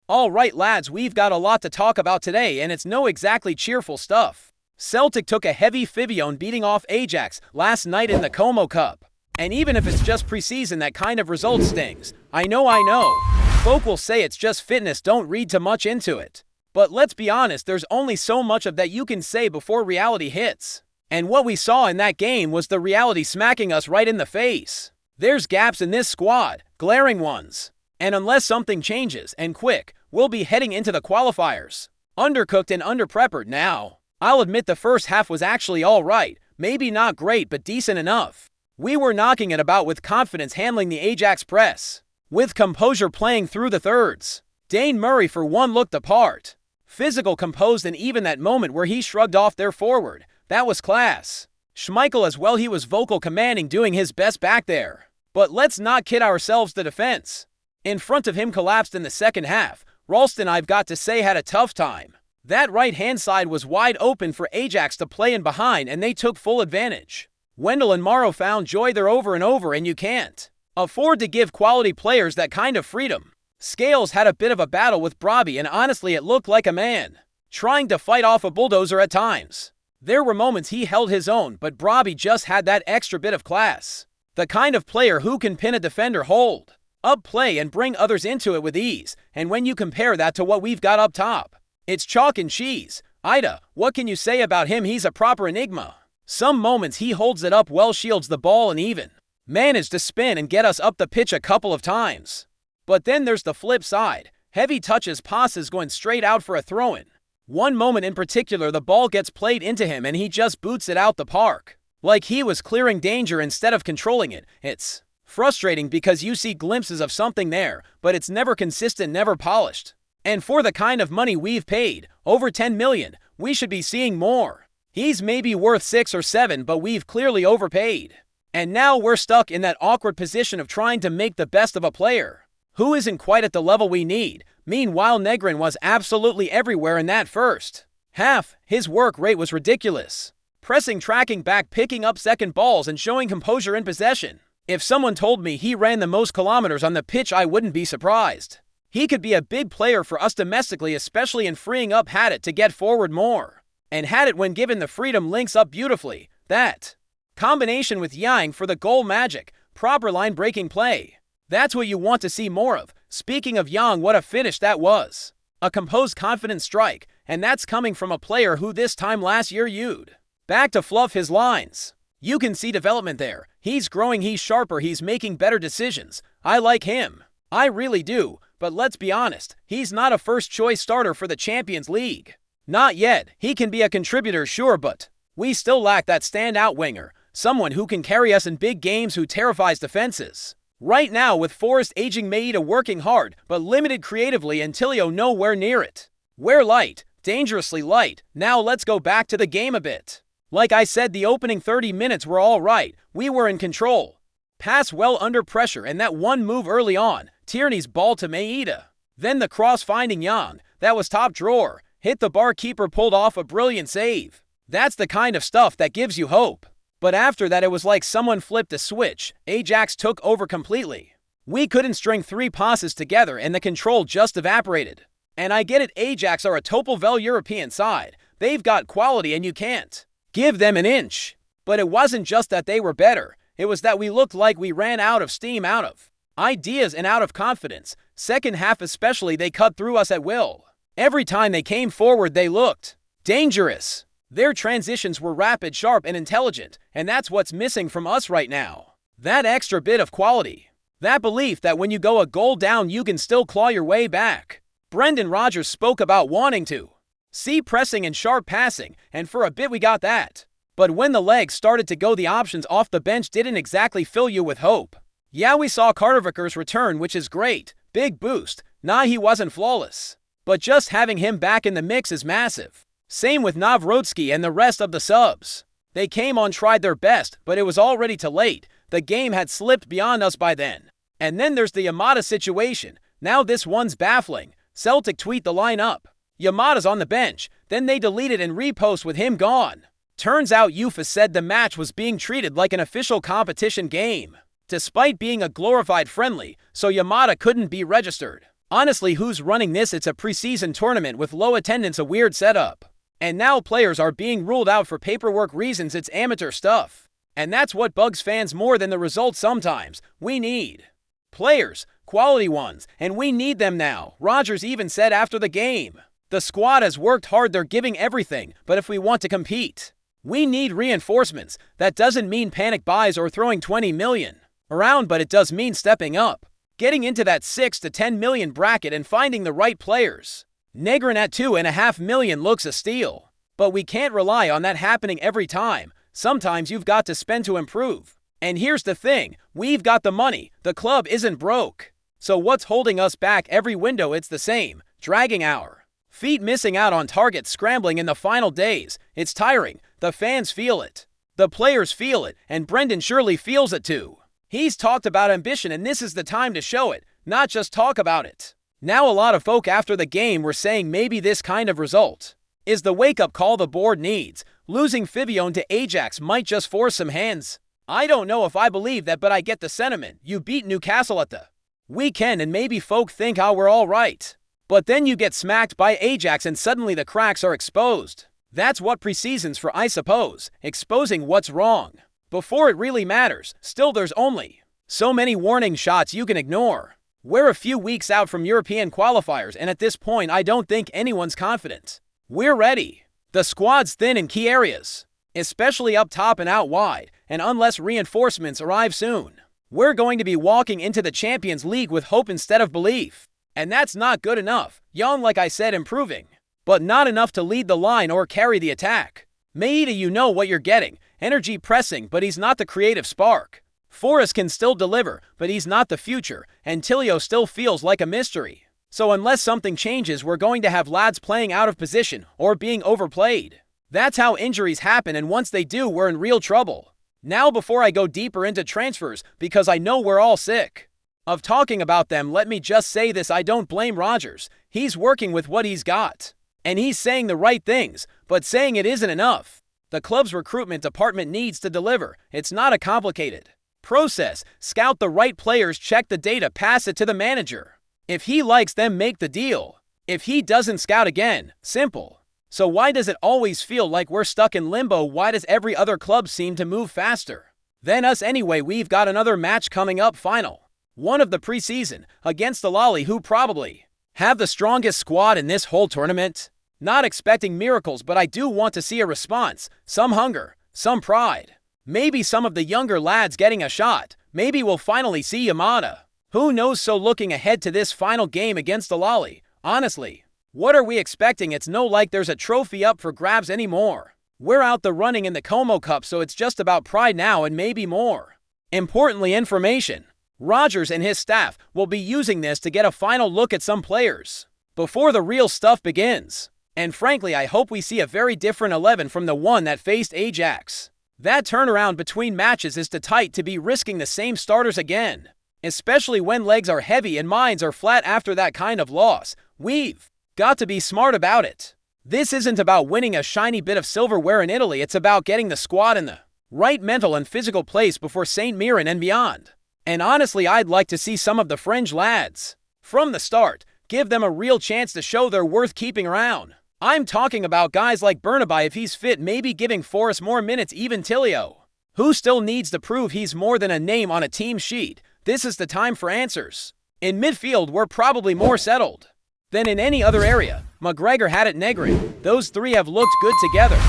Alright lads, we've got a lot to talk about today and it's no exactly cheerful stuff. Celtic took a heavy Fivione beating off Ajax last night in the Como Cup. And even if it's just preseason, that kind of result stings. I know. Folk will say it's just fitness, don't read too much into it. But let's be honest, there's only so much of that you can say before reality hits. And what we saw in that game was the reality smacking us right in the face. There's gaps in this squad, glaring ones. And unless something changes, and quick, we'll be heading into the qualifiers. Undercooked and underprepared now. I'll admit the first half was actually alright, maybe not great but decent enough. We were knocking it about with confidence, handling the Ajax press. With composure playing through the thirds. Dane Murray for one looked the part. Physical, composed, and even that moment where he shrugged off their forward. That was class. Schmeichel as well, he was vocal, commanding, doing his best back there. But let's not kid ourselves, the defense in front of him collapsed in the second half. Ralston, I've got to say, had a tough time. That right-hand side was wide open for Ajax to play in behind and they took full advantage. Wendell and Morrow found joy there over and over, and you can't afford to give quality players that kind of freedom. Scales had a bit of a battle with Brobby and honestly it looked like a man trying to fight off a bulldozer at times. There were moments he held his own, but Brobby just had that extra bit of class. The kind of player who can pin a defender, hold up play and bring others into it with ease, and when you compare that to what we've got up top, it's chalk and cheese. Ida, what can you say about him? He's a proper enigma. Some moments he holds it up well, shields the ball, and even managed to spin and get us up the pitch a couple of times. But then there's the flip side. Heavy touches, passes going straight out for a throw-in. One moment in particular, the ball gets played into him and he just boots it out the park. Like he was clearing danger instead of controlling it. It's frustrating because you see glimpses of something there, but it's never consistent, never polished. And for the kind of money we've paid, over 10 million, we should be seeing more. He's maybe worth 6 or 7, but we've clearly overpaid. And now we're stuck in that awkward position of trying to make the best of a player who isn't quite at the level we need. Meanwhile, Negrin was absolutely everywhere in that first half. His work rate was ridiculous. Pressing, tracking back, picking up second balls, and showing composure in possession. If someone told me he ran the most kilometers on the pitch, I wouldn't be surprised. He could be a big player for us domestically, especially in freeing up Haddett to get forward more. And Haddett, when given the freedom, links up beautifully. That combination with Yang for the goal, magic, proper line-breaking play. That's what you want to see more of. Speaking of Yang, what a finish that was. A composed, confident strike, and that's coming from a player who this time last year you'd back to fluff his lines. You can see development there. He's growing, he's sharper, he's making better decisions. I like him. I really do, but let's be honest, he's not a first-choice starter for the Champions League. Not yet. He can be a contributor, sure, but we still lack that standout winger, someone who can carry us in big games, who terrifies defenses. Right now, with Forrest aging, Maeda working hard, but limited creatively, and THEO nowhere near it. We're light, dangerously light. Now let's go back to the game a bit. Like I said, the opening 30 minutes were all right. We were in control. Pass well under pressure, and that one move early on, Tierney's ball to Maeda. Then the cross finding Yang, that was top drawer. Hit the bar, keeper pulled off a brilliant save. That's the kind of stuff that gives you hope. But after that, it was like someone flipped a switch. Ajax took over completely. We couldn't string 3 passes together and the control just evaporated. And I get it, Ajax are a top-level European side. They've got quality and you can't give them an inch. But it wasn't just that they were better. It was that we looked like we ran out of steam, out of ideas, and out of confidence. Second half especially, they cut through us at will. Every time they came forward, they looked dangerous. Their transitions were rapid, sharp, and intelligent, and that's what's missing from us right now. That extra bit of quality. That belief that when you go a goal down, you can still claw your way back. Brendan Rodgers spoke about wanting to see pressing and sharp passing, and for a bit we got that. But when the legs started to go, the options off the bench didn't exactly fill you with hope. Yeah, we saw Carter-Vickers return, which is great. Big boost. Nah, he wasn't flawless. But just having him back in the mix is massive. Same with MIOVSKI and the rest of the subs. They came on, tried their best, but it was already too late. The game had slipped beyond us by then. And then there's the Yamada situation. Now this one's baffling. Celtic tweet the lineup. Yamada's on the bench. Then they delete it and repost with him gone. Turns out UEFA said the match was being treated like an official competition game, despite being a glorified friendly, so Yamada couldn't be registered. Honestly, who's running this? It's a preseason tournament with low attendance, a weird setup. And now players are being ruled out for paperwork reasons. It's amateur stuff. And that's what bugs fans more than the results sometimes. We need players, quality ones, and we need them now. Rodgers even said after the game, the squad has worked hard, they're giving everything, but if we want to compete, we need reinforcements. That doesn't mean panic buys or throwing 20 million around, but it does mean stepping up, getting into that 6 to 10 million bracket and finding the right players. Negrin at 2.5 million looks a steal, but we can't rely on that happening every time. Sometimes you've got to spend to improve. And here's the thing, we've got the money, the club isn't broke. So what's holding us back? Every window it's the same, dragging our feet, missing out on targets, scrambling in the final days. It's tiring, the fans feel it, the players feel it, and Brendan surely feels it too. He's talked about ambition, and this is the time to show it, not just talk about it. Now a lot of folk after the game were saying maybe this kind of result is the wake-up call the board needs. Losing Fivione to Ajax might just force some hands. I don't know if I believe that, but I get the sentiment. You beat Newcastle at the weekend and maybe folk think, oh, we're all right. But then you get smacked by Ajax and suddenly the cracks are exposed. That's what preseason's for, I suppose, exposing what's wrong before it really matters. Still, there's only so many warning shots you can ignore. We're a few weeks out from European qualifiers, and at this point I don't think anyone's confident we're ready. The squad's thin in key areas, especially up top and out wide, and unless reinforcements arrive soon, we're going to be walking into the Champions League with hope instead of belief. And that's not good enough. Young, like I said, improving, but not enough to lead the line or carry the attack. Maeda, you know what you're getting. Energy pressing, but he's not the creative spark. Forrest can still deliver, but he's not the future, and THEO still feels like a mystery. So unless something changes, we're going to have lads playing out of position or being overplayed. That's how injuries happen, and once they do, we're in real trouble. Now, before I go deeper into transfers, because I know we're all sick of talking about them, let me just say this: I don't blame Rodgers. He's working with what he's got, and he's saying the right things, but saying it isn't enough. The club's recruitment department needs to deliver. It's not a complicated process. Scout the right players, check the data, pass it to the manager. If he likes them, make the deal. If he doesn't, scout again. Simple. So why does it always feel like we're stuck in limbo? Why does every other club seem to move faster than us anyway? We've got another match coming up, final one of the preseason, against the Lally, who probably have the strongest squad in this whole tournament. Not expecting miracles, but I do want to see a response. Some hunger, some pride. Maybe some of the younger lads getting a shot. Maybe we'll finally see Yamada. Who knows? So looking ahead to this final game against the Lally, honestly, what are we expecting? It's no like there's a trophy up for grabs anymore. We're out the running in the Como Cup, so it's just about pride now and maybe more importantly, information. Rodgers and his staff will be using this to get a final look at some players before the real stuff begins. And frankly, I hope we see a very different 11 from the one that faced Ajax. That turnaround between matches is too tight to be risking the same starters again, especially when legs are heavy and minds are flat after that kind of loss. We've got to be smart about it. This isn't about winning a shiny bit of silverware in Italy. It's about getting the squad in the right mental and physical place before St. Mirren and beyond. And honestly, I'd like to see some of the fringe lads from the start. Give them a real chance to show they're worth keeping around. I'm talking about guys like Bernabai if he's fit, maybe giving Forrest more minutes, even THEO, who still needs to prove he's more than a name on a team sheet. This is the time for answers. In midfield, we're probably more settled than in any other area. McGregor had it, Negrin. Those three have looked good together.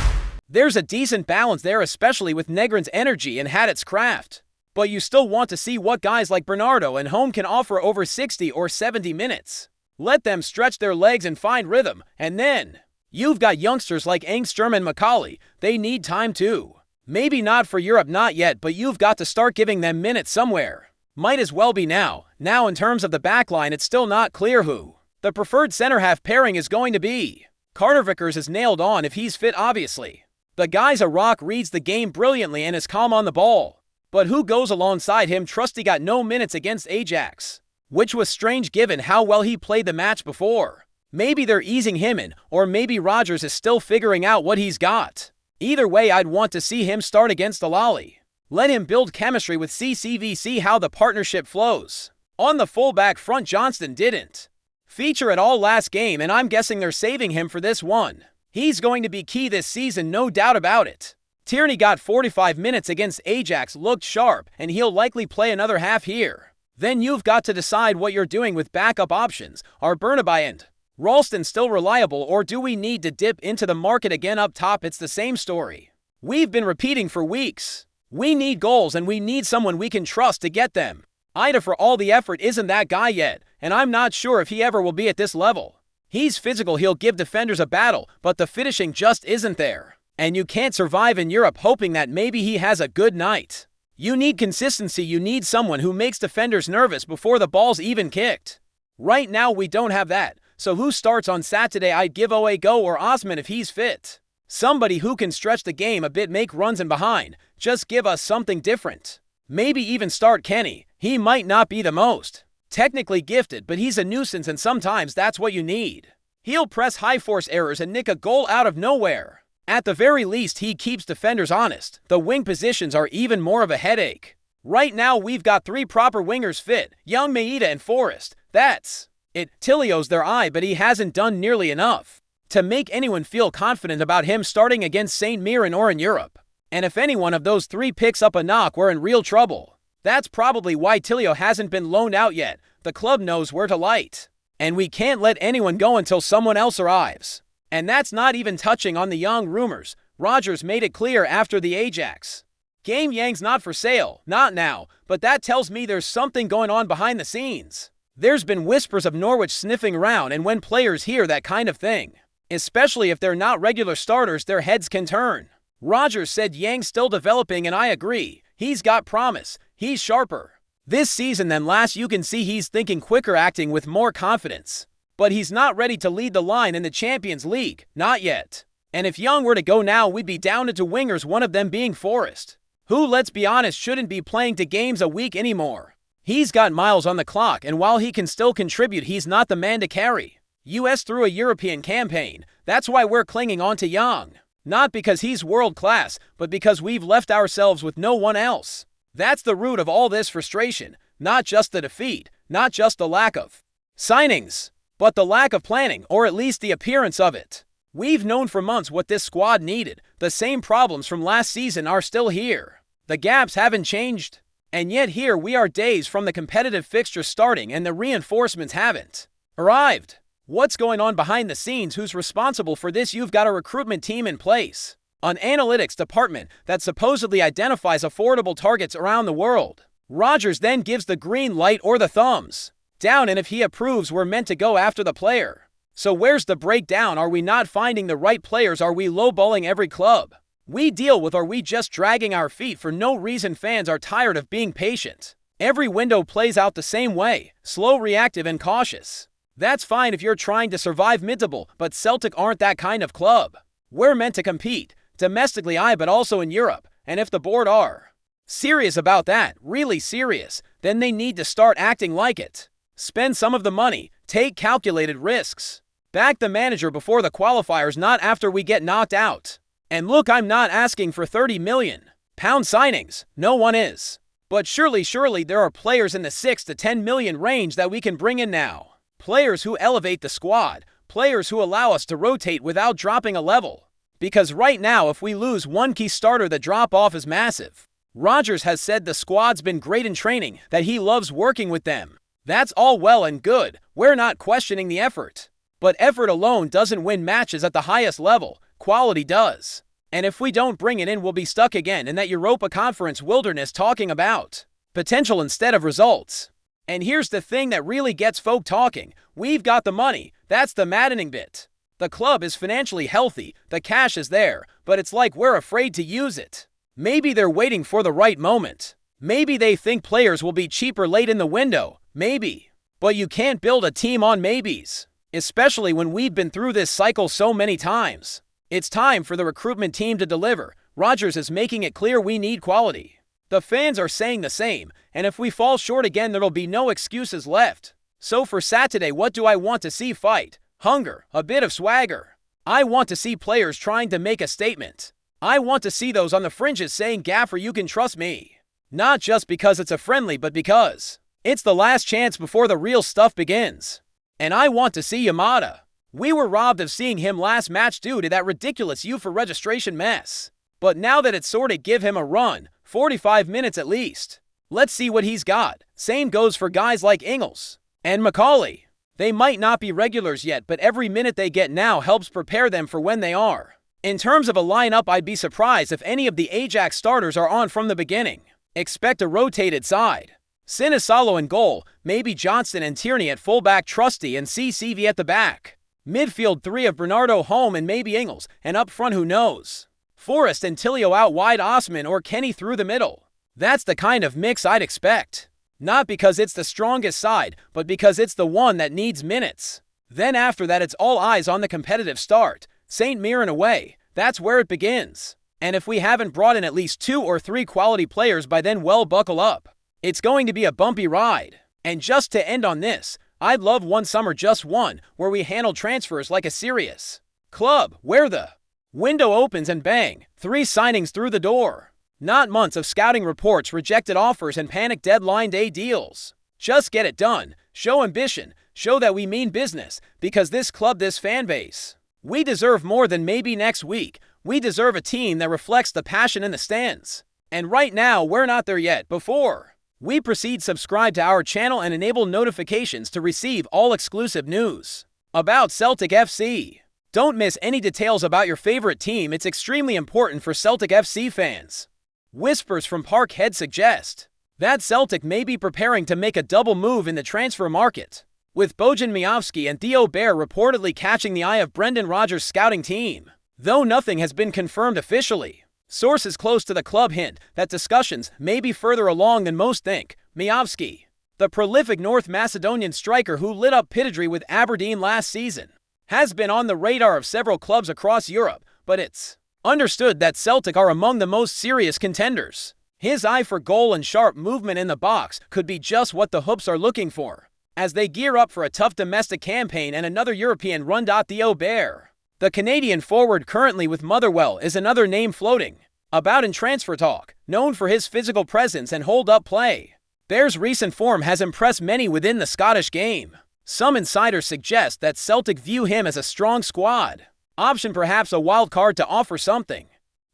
There's a decent balance there, especially with Negrin's energy and Haddock's craft. But you still want to see what guys like Bernardo and Home can offer over 60 or 70 minutes. Let them stretch their legs and find rhythm. And then you've got youngsters like Engstrom and Macaulay. They need time too. Maybe not for Europe, not yet, but you've got to start giving them minutes somewhere. Might as well be now. Now, in terms of the backline, it's still not clear who the preferred center-half pairing is going to be. Carter Vickers is nailed on if he's fit, obviously. The guy's a rock, reads the game brilliantly and is calm on the ball. But who goes alongside him? Trusty got no minutes against Ajax, which was strange given how well he played the match before. Maybe they're easing him in, or maybe Rodgers is still figuring out what he's got. Either way, I'd want to see him start against the Lally. Let him build chemistry with CCV, see how the partnership flows. On the fullback front, Johnston didn't feature at all last game, and I'm guessing they're saving him for this one. He's going to be key this season, no doubt about it. Tierney got 45 minutes against Ajax, looked sharp, and he'll likely play another half here. Then you've got to decide what you're doing with backup options. Are Bernabei and Ralston still reliable, or do we need to dip into the market again up top? It's the same story we've been repeating for weeks. We need goals, and we need someone we can trust to get them. Ida, for all the effort, isn't that guy yet, and I'm not sure if he ever will be at this level. He's physical, he'll give defenders a battle, but the finishing just isn't there. And you can't survive in Europe hoping that maybe he has a good night. You need consistency. You need someone who makes defenders nervous before the ball's even kicked. Right now we don't have that, so who starts on Saturday? I'd give Oego or Osman if he's fit. Somebody who can stretch the game a bit, make runs in behind. Just give us something different. Maybe even start Kenny. He might not be the most technically gifted, but he's a nuisance, and sometimes that's what you need. He'll press high-force errors and nick a goal out of nowhere. At the very least, he keeps defenders honest. The wing positions are even more of a headache. Right now, we've got 3 proper wingers fit: Young, Maeda, and Forrest. That's it. THEO's their eye, but he hasn't done nearly enough to make anyone feel confident about him starting against St. Mirren or in Europe. And if any one of those 3 picks up a knock, we're in real trouble. That's probably why THEO hasn't been loaned out yet. The club knows where to light. And we can't let anyone go until someone else arrives. And that's not even touching on the young rumors. Rodgers made it clear after the Ajax game, Yang's not for sale. Not now, but that tells me there's something going on behind the scenes. There's been whispers of Norwich sniffing around, and when players hear that kind of thing, especially if they're not regular starters, their heads can turn. Rodgers said Yang's still developing, and I agree. He's got promise. He's sharper this season than last. You can see he's thinking quicker, acting with more confidence. But he's not ready to lead the line in the Champions League. Not yet. And if Young were to go now, we'd be down to 2 wingers, one of them being Forrest, who, let's be honest, shouldn't be playing 2 games a week anymore. He's got miles on the clock, and while he can still contribute, he's not the man to carry US through a European campaign. That's why we're clinging on to Young. Not because he's world class, but because we've left ourselves with no one else. That's the root of all this frustration. Not just the defeat, not just the lack of signings, but the lack of planning, or at least the appearance of it. We've known for months what this squad needed. The same problems from last season are still here. The gaps haven't changed. And yet here we are, days from the competitive fixture starting, and the reinforcements haven't arrived. What's going on behind the scenes? Who's responsible for this? You've got a recruitment team in place, an analytics department that supposedly identifies affordable targets around the world. Rodgers then gives the green light or the thumbs down, and if he approves, we're meant to go after the player. So where's the breakdown? Are we not finding the right players? Are we lowballing every club we deal with? Are we just dragging our feet for no reason? Fans are tired of being patient. Every window plays out the same way: slow, reactive, and cautious. That's fine if you're trying to survive mid-table, but Celtic aren't that kind of club. We're meant to compete domestically, but also in Europe. And if the board are serious about that, really serious, then they need to start acting like it. Spend some of the money, take calculated risks. Back the manager before the qualifiers, not after we get knocked out. And look, I'm not asking for £30 million signings. No one is. But surely there are players in the 6 to 10 million range that we can bring in now. Players who elevate the squad. Players who allow us to rotate without dropping a level. Because right now, if we lose one key starter, the drop-off is massive. Rodgers has said the squad's been great in training, that he loves working with them. That's all well and good. We're not questioning the effort. But effort alone doesn't win matches at the highest level. Quality does. And if we don't bring it in, we'll be stuck again in that Europa Conference wilderness, talking about potential instead of results. And here's the thing that really gets folk talking. We've got the money. That's the maddening bit. The club is financially healthy. The cash is there. But it's like we're afraid to use it. Maybe they're waiting for the right moment. Maybe they think players will be cheaper late in the window. Maybe. But you can't build a team on maybes, especially when we've been through this cycle so many times. It's time for the recruitment team to deliver. Rodgers is making it clear we need quality. The fans are saying the same, and if we fall short again, there'll be no excuses left. So for Saturday, what do I want to see? Fight, hunger, a bit of swagger. I want to see players trying to make a statement. I want to see those on the fringes saying, "Gaffer, you can trust me." Not just because it's a friendly, but because it's the last chance before the real stuff begins. And I want to see Yamada. We were robbed of seeing him last match due to that ridiculous UEFA registration mess. But now that it's sorted, give him a run, 45 minutes at least. Let's see what he's got. Same goes for guys like Ingles and Macaulay. They might not be regulars yet, but every minute they get now helps prepare them for when they are. In terms of a lineup, I'd be surprised if any of the Ajax starters are on from the beginning. Expect a rotated side. Sinisalo in goal, maybe Johnston and Tierney at fullback, Trusty and CCV at the back. Midfield 3 of Bernardo home and maybe Ingles, and up front who knows. Forrest and Tilio out wide, Osman or Kenny through the middle. That's the kind of mix I'd expect. Not because it's the strongest side, but because it's the one that needs minutes. Then after that it's all eyes on the competitive start. St. Mirren away, that's where it begins. And if we haven't brought in at least 2 or 3 quality players by then, well, buckle up. It's going to be a bumpy ride. And just to end on this, I'd love one summer, just one, where we handle transfers like a serious club, where the window opens and bang, 3 signings through the door. Not months of scouting reports, rejected offers, and panic deadline day deals. Just get it done, show ambition, show that we mean business, because this club, this fan base, we deserve more than maybe next week. We deserve a team that reflects the passion in the stands. And right now, we're not there yet. Before we proceed, subscribe to our channel and enable notifications to receive all exclusive news about Celtic FC. Don't miss any details about your favorite team. It's extremely important for Celtic FC fans. Whispers from Parkhead suggest that Celtic may be preparing to make a double move in the transfer market, with BOJAN, MIOVSKI and THEO BAIR reportedly catching the eye of Brendan Rodgers' scouting team. Though nothing has been confirmed officially, sources close to the club hint that discussions may be further along than most think. MIOVSKI, the prolific North Macedonian striker who lit up Pittodrie with Aberdeen last season, has been on the radar of several clubs across Europe, but it's understood that Celtic are among the most serious contenders. His eye for goal and sharp movement in the box could be just what the Hoops are looking for as they gear up for a tough domestic campaign and another European run. THEO BAIR, the Canadian forward currently with Motherwell, is another name floating about in transfer talk. Known for his physical presence and hold-up play, BAIR's recent form has impressed many within the Scottish game. Some insiders suggest that Celtic view him as a strong squad option, perhaps a wild card to offer something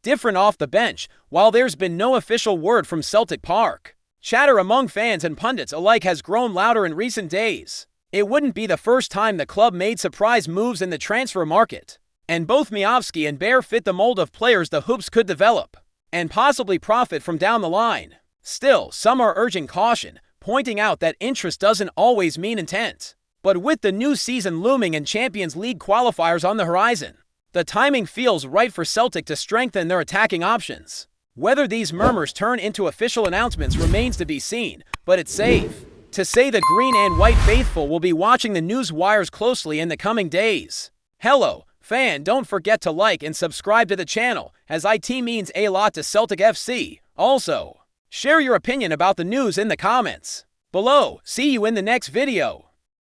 different off the bench. While there's been no official word from Celtic Park, chatter among fans and pundits alike has grown louder in recent days. It wouldn't be the first time the club made surprise moves in the transfer market, and both MIOVSKI and BAIR fit the mold of players the Hoops could develop and possibly profit from down the line. Still, some are urging caution, pointing out that interest doesn't always mean intent. But with the new season looming and Champions League qualifiers on the horizon, the timing feels right for Celtic to strengthen their attacking options. Whether these murmurs turn into official announcements remains to be seen, but it's safe to say the green and white faithful will be watching the news wires closely in the coming days. Hello, fan, don't forget to like and subscribe to the channel, as it means a lot to Celtic FC. Also, share your opinion about the news in the comments below. See you in the next video.